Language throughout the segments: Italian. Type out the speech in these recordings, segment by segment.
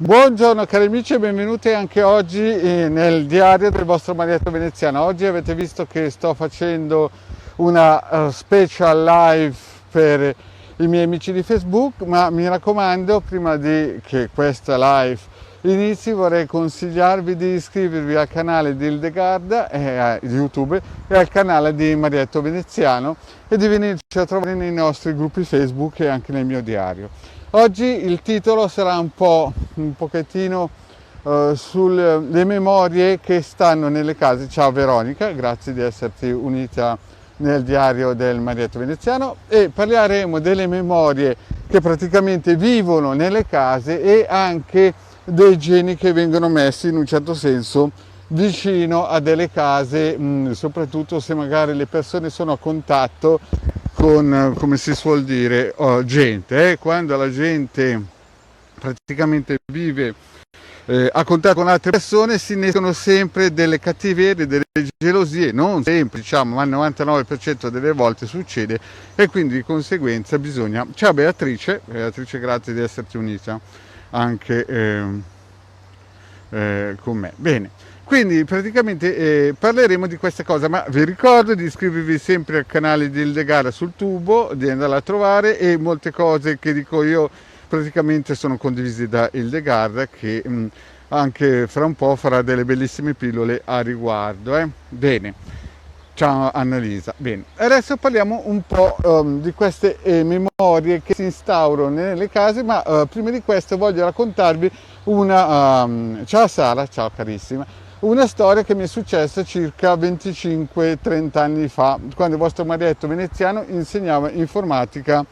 Buongiorno cari amici e benvenuti anche oggi nel diario del vostro Marietto Veneziano. Oggi avete visto che sto facendo una special live per i miei amici di Facebook, ma mi raccomando, prima che questa live inizi, vorrei consigliarvi di iscrivervi al canale di Hildegarda di YouTube e al canale di Marietto Veneziano e di venirci a trovare nei nostri gruppi Facebook e anche nel mio diario. Oggi il titolo sarà un pochettino sulle memorie che stanno nelle case. Ciao Veronica, grazie di esserti unita nel diario del Marietto Veneziano, e parleremo delle memorie che praticamente vivono nelle case e anche dei geni che vengono messi in un certo senso vicino a delle case, soprattutto se magari le persone sono a contatto con, come si suol dire, gente. Quando la gente praticamente vive a contatto con altre persone si innescano sempre delle cattiverie, delle gelosie, non sempre, diciamo, ma il 99% delle volte succede, e quindi di conseguenza bisogna... Ciao Beatrice, grazie di esserti unita anche con me. Bene, quindi praticamente parleremo di questa cosa, ma vi ricordo di iscrivervi sempre al canale di Hildegarda sul tubo, di andarla a trovare, e molte cose che dico io praticamente sono condivise da Hildegarda, che anche fra un po' farà delle bellissime pillole a riguardo. Bene, ciao Annalisa. Bene, adesso parliamo un po' di queste memorie che si instaurano nelle case, ma prima di questo voglio raccontarvi ciao Sara, ciao carissima, una storia che mi è successa circa 25-30 anni fa, quando il vostro Marietto Veneziano insegnava informatica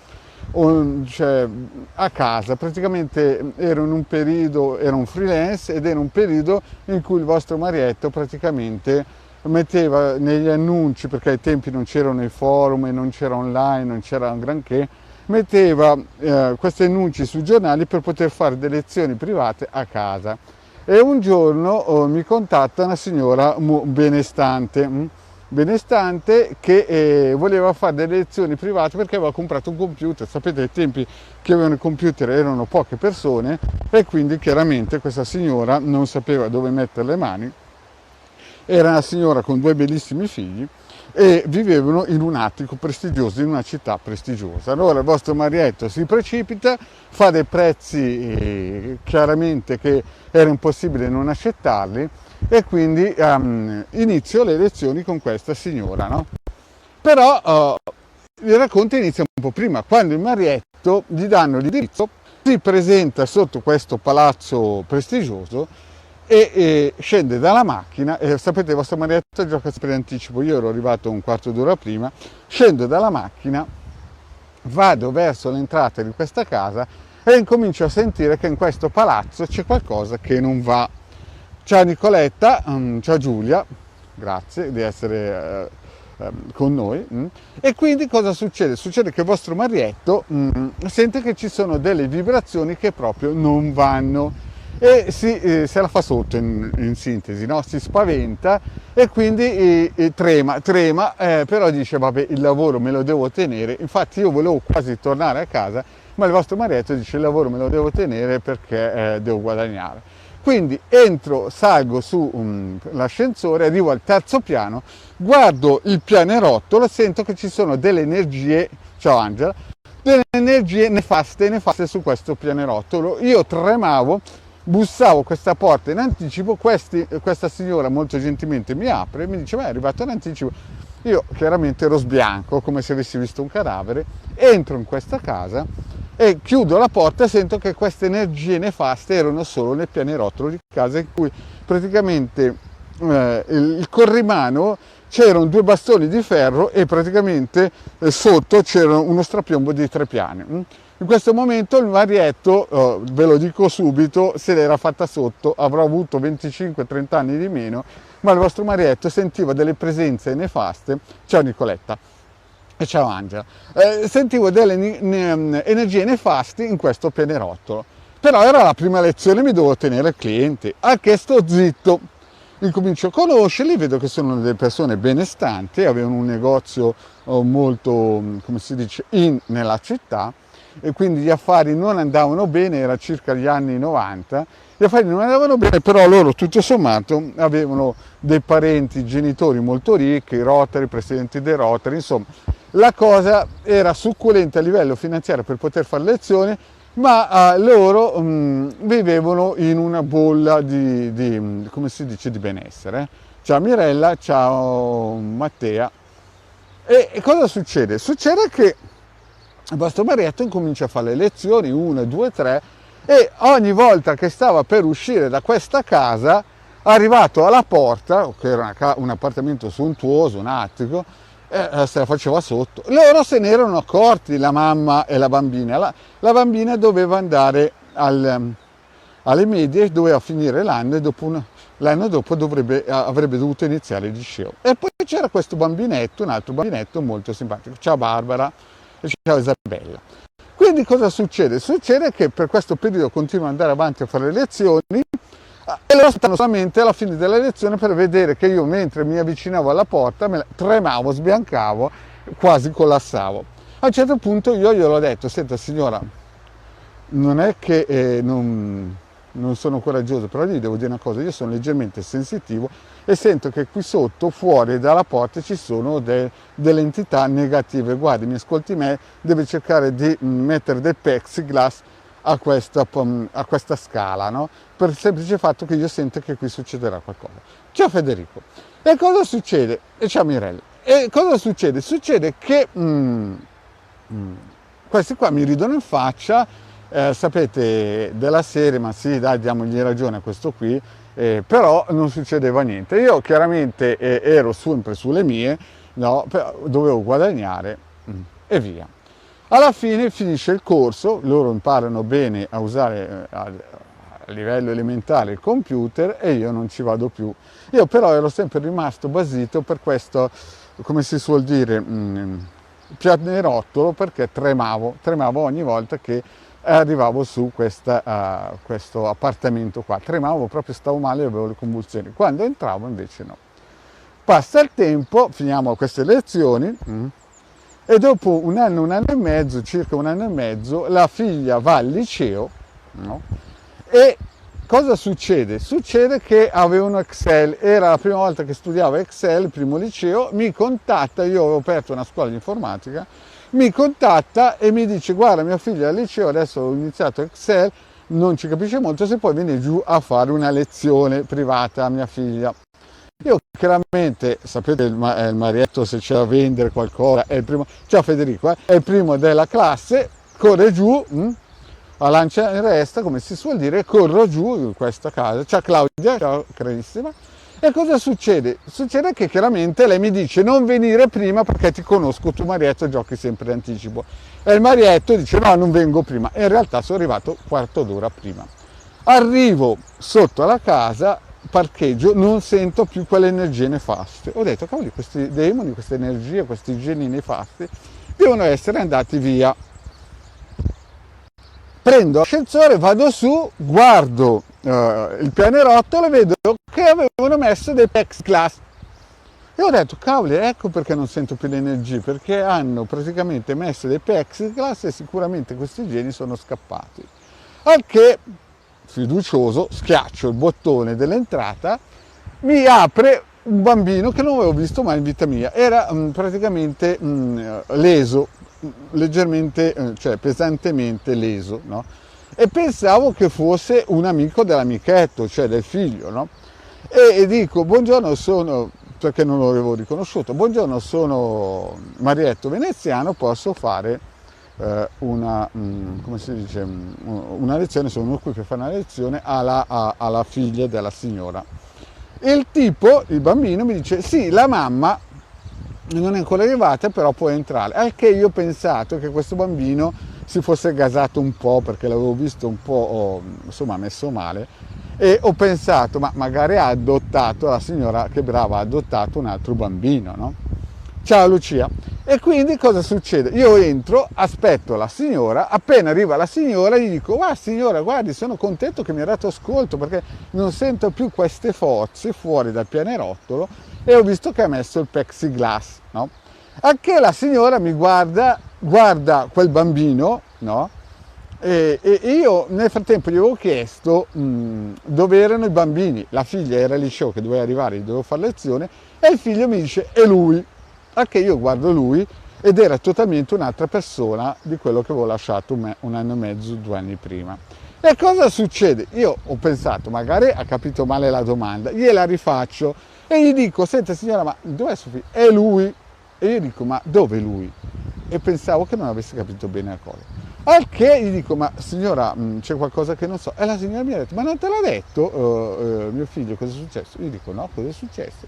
cioè, a casa. Praticamente ero in un periodo, ero un freelance, ed era un periodo in cui il vostro Marietto praticamente metteva negli annunci, perché ai tempi non c'erano i forum e non c'era online, non c'era un granché, metteva questi annunci sui giornali per poter fare delle lezioni private a casa. E un giorno mi contatta una signora benestante che voleva fare delle lezioni private perché aveva comprato un computer. Sapete, ai tempi che avevano il computer erano poche persone, e quindi chiaramente questa signora non sapeva dove mettere le mani. Era una signora con 2 bellissimi figli e vivevano in un attico prestigioso, in una città prestigiosa. Allora il vostro Marietto si precipita, fa dei prezzi chiaramente che era impossibile non accettarli, e quindi inizio le lezioni con questa signora, no? Però il racconto inizia un po' prima, quando il Marietto gli danno l'indirizzo, si presenta sotto questo palazzo prestigioso e scende dalla macchina. E sapete, il vostro Marietto gioca per anticipo, io ero arrivato un quarto d'ora prima, scendo dalla macchina, vado verso l'entrata di questa casa e incomincio a sentire che in questo palazzo c'è qualcosa che non va. Ciao Nicoletta, ciao Giulia, grazie di essere con noi. E quindi cosa succede? Succede che il vostro Marietto sente che ci sono delle vibrazioni che proprio non vanno, e se la fa sotto in sintesi, no? Si spaventa e quindi trema, però dice vabbè, il lavoro me lo devo tenere. Infatti io volevo quasi tornare a casa, ma il vostro Marietto dice il lavoro me lo devo tenere perché devo guadagnare. Quindi salgo su l'ascensore, arrivo al 3° piano, guardo il pianerottolo, sento che ci sono delle energie, ciao Angela, delle energie nefaste su questo pianerottolo. Io tremavo, bussavo questa porta in anticipo, questa signora molto gentilmente mi apre e mi dice ma è arrivato in anticipo. Io chiaramente ero sbianco, come se avessi visto un cadavere, entro in questa casa e chiudo la porta e sento che queste energie nefaste erano solo nel pianerottolo di casa, in cui praticamente il corrimano c'erano 2 bastoni di ferro e praticamente sotto c'era uno strapiombo di 3 piani. In questo momento il Marietto, ve lo dico subito, se l'era fatta sotto, avrà avuto 25-30 anni di meno, ma il vostro Marietto sentiva delle presenze nefaste. Ciao Nicoletta e ciao Angela. Sentivo delle energie nefaste in questo pianerottolo. Però era la prima lezione, mi dovevo tenere il cliente, al che sto zitto. Incomincio a conoscerli, vedo che sono delle persone benestanti, avevano un negozio molto, come si dice, nella città, e quindi gli affari non andavano bene, era circa gli anni 90, gli affari non andavano bene, però loro tutto sommato avevano dei parenti, genitori molto ricchi, Rotary, presidenti dei Rotary, insomma la cosa era succulenta a livello finanziario per poter fare lezioni, ma loro vivevano in una bolla come si dice, di benessere. Ciao Mirella, ciao Mattea. E cosa succede? Succede che il vostro Marietto incomincia a fare le lezioni, 1, 2, 3, e ogni volta che stava per uscire da questa casa, arrivato alla porta, che era un appartamento sontuoso, un attico, se la faceva sotto, loro se ne erano accorti, la mamma e la bambina. La bambina doveva andare alle medie, doveva finire l'anno e l'anno dopo avrebbe dovuto iniziare il liceo. E poi c'era questo bambinetto, un altro bambinetto molto simpatico, ciao Barbara e ciao Isabella. Quindi cosa succede? Succede che per questo periodo continuo ad andare avanti a fare le lezioni e loro stanno solamente alla fine della lezione per vedere che io, mentre mi avvicinavo alla porta, tremavo, sbiancavo, quasi collassavo. A un certo punto io glielo ho detto: senta signora, non è che non sono coraggioso, però gli devo dire una cosa, io sono leggermente sensitivo e sento che qui sotto, fuori dalla porta, ci sono delle entità negative. Guardi, mi ascolti me, deve cercare di mettere del plexiglass a questa scala, no? Per il semplice fatto che io sento che qui succederà qualcosa. Ciao Federico. E cosa succede? E ciao Mirella. E cosa succede? Succede che questi qua mi ridono in faccia, sapete, della serie, ma sì, dai, diamogli ragione a questo qui, però non succedeva niente. Io chiaramente ero sempre sulle mie, no? Dovevo guadagnare e via. Alla fine finisce il corso, loro imparano bene a usare a livello elementare il computer e io non ci vado più. Io però ero sempre rimasto basito per questo, come si suol dire, pianerottolo, perché tremavo ogni volta che arrivavo su questo appartamento qua. Tremavo proprio, stavo male, avevo le convulsioni. Quando entravo invece no. Passa il tempo, finiamo queste lezioni. E dopo un anno e mezzo, circa un anno e mezzo, la figlia va al liceo, no? E cosa succede? Succede che avevano Excel, era la prima volta che studiava Excel, il primo liceo, mi contatta, io avevo aperto una scuola di informatica, mi contatta e mi dice: guarda, mia figlia al liceo, adesso ho iniziato Excel, non ci capisce molto, se puoi venire giù a fare una lezione privata a mia figlia. Io chiaramente, sapete, il Marietto, se c'è da vendere qualcosa, è il primo, ciao Federico, è il primo della classe, corre giù, a lancia in resta, come si suol dire, corro giù in questa casa, ciao Claudia, ciao carissima, e cosa succede? Succede che chiaramente lei mi dice: non venire prima perché ti conosco, tu Marietto giochi sempre in anticipo, e il Marietto dice: no, non vengo prima, e in realtà sono arrivato quarto d'ora prima. Arrivo sotto alla casa, parcheggio, non sento più quelle energie nefaste. Ho detto: cavoli, questi demoni, queste energie, questi geni nefasti devono essere andati via. Prendo l'ascensore, vado su, guardo il pianerottolo e vedo che avevano messo dei plexiglass. E ho detto: cavoli, ecco perché non sento più le energie, perché hanno praticamente messo dei plexiglass e sicuramente questi geni sono scappati. Al che, fiducioso, schiaccio il bottone dell'entrata, mi apre un bambino che non avevo visto mai in vita mia, era praticamente leso, leggermente, cioè pesantemente leso, no? E pensavo che fosse un amico dell'amichetto, cioè del figlio, no? E dico: buongiorno, perché non lo avevo riconosciuto, buongiorno, sono Marietto Veneziano, posso fare come si dice, una lezione, sono qui per fare una lezione alla figlia della signora. Il tipo, il bambino, mi dice: sì, la mamma non è ancora arrivata, però può entrare. Al che io ho pensato che questo bambino si fosse gasato un po', perché l'avevo visto un po', insomma, messo male, e ho pensato: ma magari ha adottato, la signora che brava, ha adottato un altro bambino, no? Ciao Lucia. E quindi cosa succede? Io entro, aspetto la signora, appena arriva la signora gli dico: signora, guardi, sono contento che mi ha dato ascolto, perché non sento più queste forze fuori dal pianerottolo e ho visto che ha messo il plexiglass, no? A che la signora mi guarda quel bambino no? E io nel frattempo gli avevo chiesto dove erano i bambini, la figlia era al liceo che doveva arrivare, gli dovevo fare lezione, e il figlio mi dice è lui, a che io guardo lui ed era totalmente un'altra persona di quello che avevo lasciato un anno e mezzo, 2 anni prima. E cosa succede? Io ho pensato, magari ha capito male la domanda, gliela rifaccio e gli dico, senta signora, ma dov'è suo figlio? È lui. E io dico, ma dove lui? E pensavo che non avesse capito bene la cosa. Al che gli dico, ma signora, c'è qualcosa che non so. E la signora mi ha detto, ma non te l'ha detto mio figlio cosa è successo? Io dico, no, cosa è successo?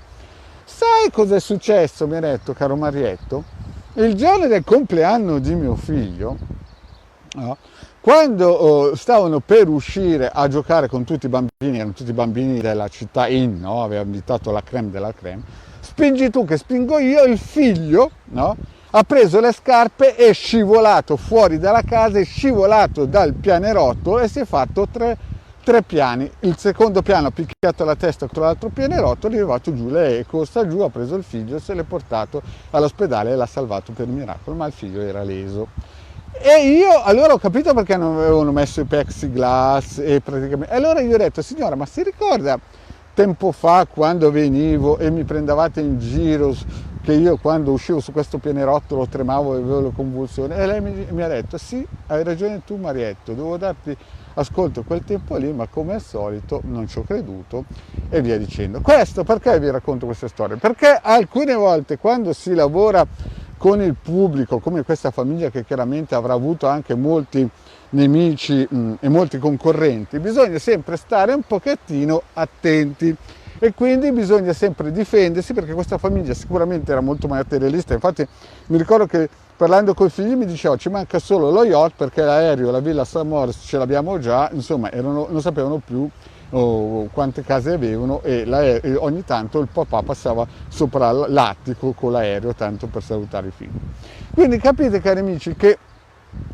Sai cosa è successo, mi ha detto, caro Marietto? Il giorno del compleanno di mio figlio, no? Quando stavano per uscire a giocare con tutti i bambini, erano tutti i bambini della città no? Aveva invitato la crème della crème, spingi tu che spingo io, il figlio, no? Ha preso le scarpe, è scivolato fuori dalla casa, è scivolato dal pianerottolo e si è fatto tre piani. Il secondo piano ha picchiato la testa con l'altro pianerottolo, è arrivato giù, lei è corsa giù, ha preso il figlio, se l'è portato all'ospedale e l'ha salvato per miracolo, ma il figlio era leso. E io allora ho capito perché non avevano messo i plexiglass e praticamente. E allora io ho detto, signora, ma si ricorda tempo fa quando venivo e mi prendevate in giro, che io quando uscivo su questo pianerottolo tremavo e avevo le convulsioni? E lei mi ha detto, sì, hai ragione tu Marietto, devo darti ascolto quel tempo lì, ma come al solito non ci ho creduto e via dicendo. Questo perché vi racconto queste storie? Perché alcune volte quando si lavora con il pubblico, come questa famiglia che chiaramente avrà avuto anche molti nemici e molti concorrenti, bisogna sempre stare un pochettino attenti e quindi bisogna sempre difendersi, perché questa famiglia sicuramente era molto materialista. Infatti mi ricordo che parlando con i figli mi diceva ci manca solo lo yacht perché l'aereo, la villa Samores ce l'abbiamo già, insomma non sapevano più quante case avevano e ogni tanto il papà passava sopra l'attico con l'aereo tanto per salutare i figli. Quindi capite, cari amici, che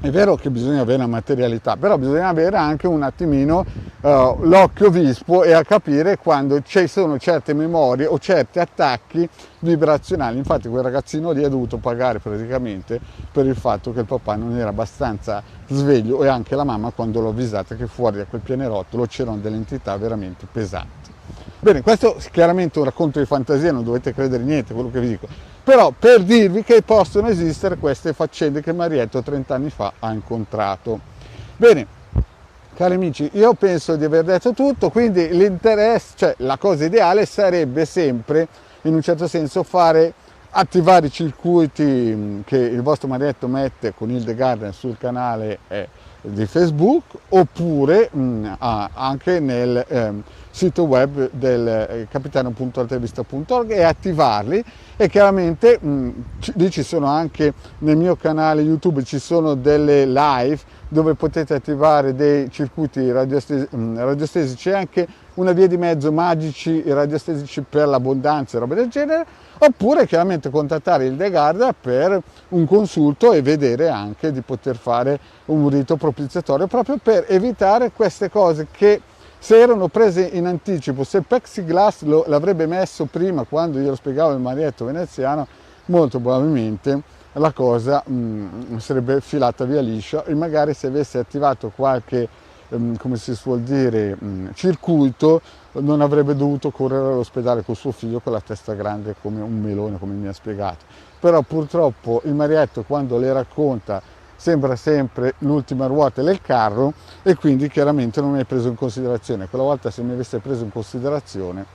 è vero che bisogna avere una materialità, però bisogna avere anche un attimino l'occhio vispo e a capire quando ci sono certe memorie o certi attacchi vibrazionali. Infatti quel ragazzino lì ha dovuto pagare praticamente per il fatto che il papà non era abbastanza sveglio, e anche la mamma quando l'ho avvisata che fuori da quel pianerottolo c'erano delle entità veramente pesanti. Bene, questo chiaramente è un racconto di fantasia, non dovete credere niente a quello che vi dico, però per dirvi che possono esistere queste faccende che Marietto 30 anni fa ha incontrato. Bene, cari amici, io penso di aver detto tutto, quindi l'interesse, cioè la cosa ideale sarebbe sempre, in un certo senso, attivare i circuiti che il vostro Marietto mette con Hildegarden sul canale di Facebook, oppure anche nel sito web del capitano.altavista.org e attivarli. E chiaramente lì ci sono anche, nel mio canale YouTube ci sono delle live dove potete attivare dei circuiti radiostesici e anche una via di mezzo magici radiostesici per l'abbondanza e robe del genere, oppure chiaramente contattare Hildegarda per un consulto e vedere anche di poter fare un rito propiziatorio proprio per evitare queste cose che, se erano prese in anticipo, se Plexiglass l'avrebbe messo prima quando io lo spiegavo il Marietto veneziano, molto probabilmente la cosa sarebbe filata via liscia, e magari se avesse attivato qualche, come si suol dire, circuito, non avrebbe dovuto correre all'ospedale con suo figlio con la testa grande come un melone, come mi ha spiegato. Però purtroppo il Marietto, quando le racconta, sembra sempre l'ultima ruota del carro, e quindi chiaramente non mi hai preso in considerazione. Quella volta, se mi avesse preso in considerazione.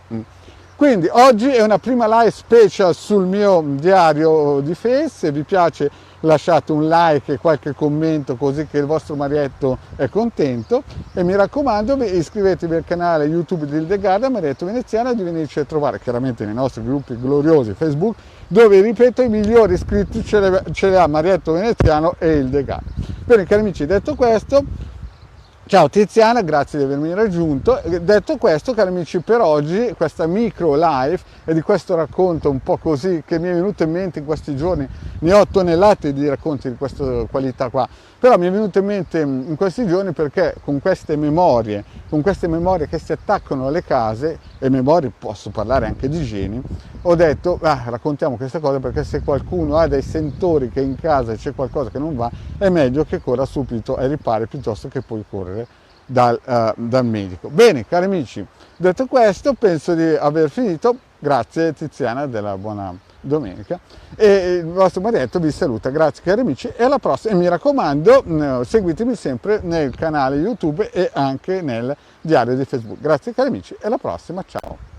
Quindi oggi è una prima live special sul mio diario di Face. Se vi piace lasciate un like e qualche commento, così che il vostro Marietto è contento, e mi raccomando iscrivetevi al canale YouTube di Hildegarda Marietto Veneziano e di venirci a trovare chiaramente nei nostri gruppi gloriosi Facebook, dove, ripeto, i migliori iscritti ce li ha Marietto Veneziano e Hildegarda. Bene, cari amici, detto questo, ciao Tiziana, grazie di avermi raggiunto. Detto questo, cari amici, per oggi questa micro live e di questo racconto un po' così che mi è venuto in mente in questi giorni, ne ho tonnellate di racconti di questa qualità qua, però mi è venuto in mente in questi giorni perché con queste memorie che si attaccano alle case, e memorie, posso parlare anche di geni, ho detto raccontiamo questa cosa perché se qualcuno ha dei sentori che in casa c'è qualcosa che non va, è meglio che corra subito ai ripari piuttosto che poi correre dal medico. Bene, cari amici, detto questo penso di aver finito. Grazie Tiziana della buona domenica, e il vostro Marietto vi saluta. Grazie cari amici e alla prossima, e mi raccomando seguitemi sempre nel canale YouTube e anche nel diario di Facebook. Grazie cari amici e alla prossima, ciao.